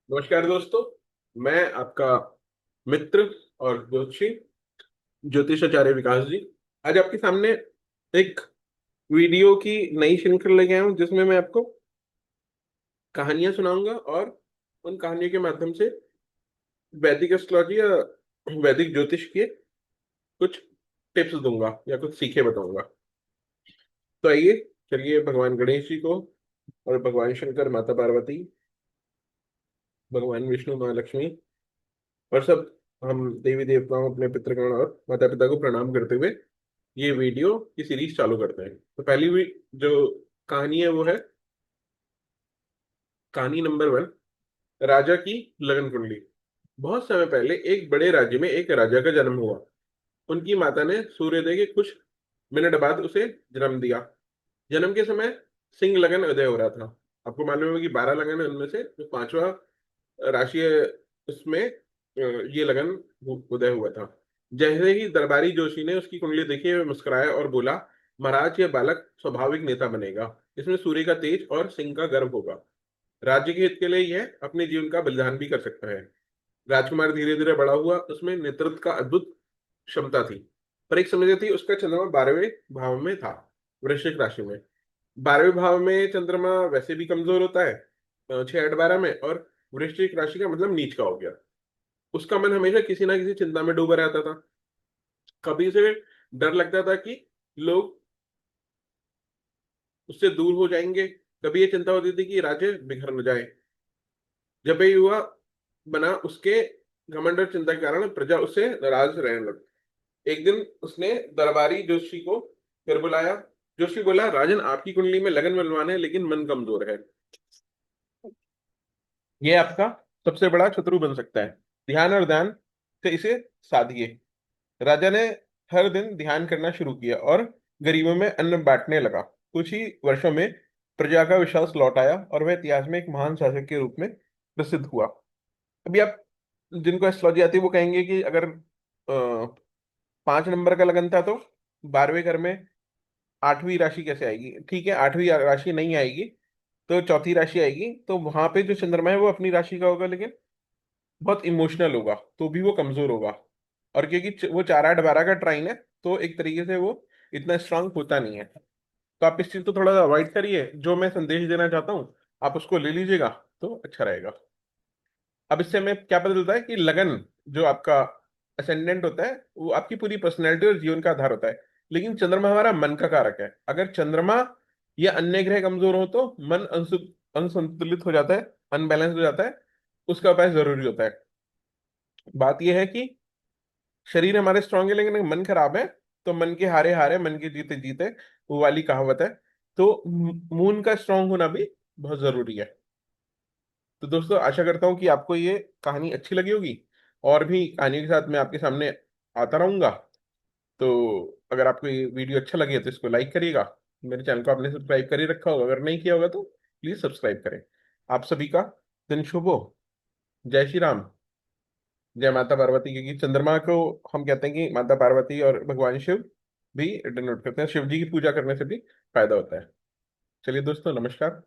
नमस्कार दोस्तों। मैं आपका मित्र और ज्योतिषी ज्योतिषाचार्य विकास जी आज आपके सामने एक वीडियो की नई श्रृंखला लेके आया हूँ जिसमें मैं आपको कहानियां सुनाऊंगा और उन कहानियों के माध्यम से वैदिक एस्ट्रोलॉजी या वैदिक ज्योतिष के कुछ टिप्स दूंगा या कुछ सीखे बताऊंगा। तो आइए चलिए भगवान गणेश जी को और भगवान शंकर, माता पार्वती, भगवान विष्णु, माँ लक्ष्मी और सब हम देवी देवताओं, अपने पितृगण और माता पिता को प्रणाम करते हुए ये वीडियो की सीरीज चालू करते हैं। तो पहली भी जो कहानी है वो है कहानी नंबर 1, राजा की लगन कुंडली। बहुत समय पहले एक बड़े राज्य में एक राजा का जन्म हुआ। उनकी माता ने सूर्योदय के कुछ मिनट बाद उसे जन्म दिया। जन्म के समय सिंह लगन उदय हो रहा था। आपको मालूम है कि 12 लगन है, उनमें से जो पांचवा राशि है उसमें ये लगन उदय हुआ था। जैसे ही दरबारी जोशी ने उसकी कुंडली देखी, वह मुस्कुराया और बोला, महाराज, यह बालक स्वाभाविक नेता बनेगा। इसमें सूर्य का तेज और सिंह का गर्व होगा। राज्य के हित के लिए यह अपने जीवन का बलिदान भी कर सकता है। राजकुमार धीरे धीरे बड़ा हुआ। उसमें नेतृत्व का अद्भुत क्षमता थी। पर एक समस्या थी, उसका चंद्रमा 12वें भाव में था, वृश्चिक राशि में। 12वें भाव में चंद्रमा वैसे भी कमजोर होता है, 6 8 12 में, और वृश्चिक राशि का मतलब नीच का हो गया। उसका मन हमेशा किसी ना किसी चिंता में डूबा रहता था। कभी उसे डर लगता था कि लोग उससे दूर हो जाएंगे, कभी ये चिंता होती थी कि राज्य बिखर न जाए। जब ये युवा बना, उसके घमंड और चिंता के कारण प्रजा उससे नाराज रहने लगी। एक दिन उसने दरबारी जोशी को फिर बुलाया। जोशी बोला, राजन, आपकी कुंडली में लगन बलवान है लेकिन मन कमजोर है। ये आपका सबसे बड़ा शत्रु बन सकता है। ध्यान और ध्यान से इसे साधिए। राजा ने हर दिन ध्यान करना शुरू किया और गरीबों में अन्न बांटने लगा। कुछ ही वर्षों में प्रजा का विश्वास लौट आया और वह इतिहास में एक महान शासक के रूप में प्रसिद्ध हुआ। अभी आप जिनको एस्ट्रोलॉजी आती है वो कहेंगे कि अगर 5 नंबर का लगन था तो 12वें घर में 8वीं राशि कैसे आएगी? ठीक है, 8वीं राशि नहीं आएगी तो चौथी राशि आएगी। तो वहां पे जो चंद्रमा है वो अपनी राशि का होगा, लेकिन बहुत इमोशनल होगा, तो भी वो कमजोर होगा। और क्योंकि वो 4 8 12 का ट्राइन है, तो एक तरीके से वो इतना स्ट्रांग होता नहीं है। तो आप इस चीज को थोड़ा अवॉइड करिए। जो मैं संदेश देना चाहता हूँ आप उसको ले लीजिएगा तो अच्छा रहेगा। अब इससे हमें क्या पता चलता है कि लगन जो आपका असेंडेंट होता है वो आपकी पूरी पर्सनैलिटी और जीवन का आधार होता है। लेकिन चंद्रमा हमारा मन का कारक है। अगर चंद्रमा या अन्य ग्रह कमजोर हो तो मन अनसंतुलित हो जाता है, अनबैलेंस हो जाता है। उसका उपाय जरूरी होता है। बात यह है कि शरीर हमारे स्ट्रांग है लेकिन मन खराब है, तो मन के हारे हारे मन के जीते जीते, वो वाली कहावत है। तो मून का स्ट्रांग होना भी बहुत जरूरी है। तो दोस्तों, आशा करता हूँ कि आपको ये कहानी अच्छी लगी होगी। और भी कहानियों के साथ मैं आपके सामने आता रहूंगा। तो अगर आपको ये वीडियो अच्छा लगे तो इसको लाइक करिएगा। मेरे चैनल को आपने सब्सक्राइब कर ही रखा होगा, अगर नहीं किया होगा तो प्लीज सब्सक्राइब करें। आप सभी का दिन शुभ हो। जय श्री राम। जय माता पार्वती। क्योंकि चंद्रमा को हम कहते हैं कि माता पार्वती और भगवान शिव भी डिनोट करते हैं। शिव जी की पूजा करने से भी फायदा होता है। चलिए दोस्तों, नमस्कार।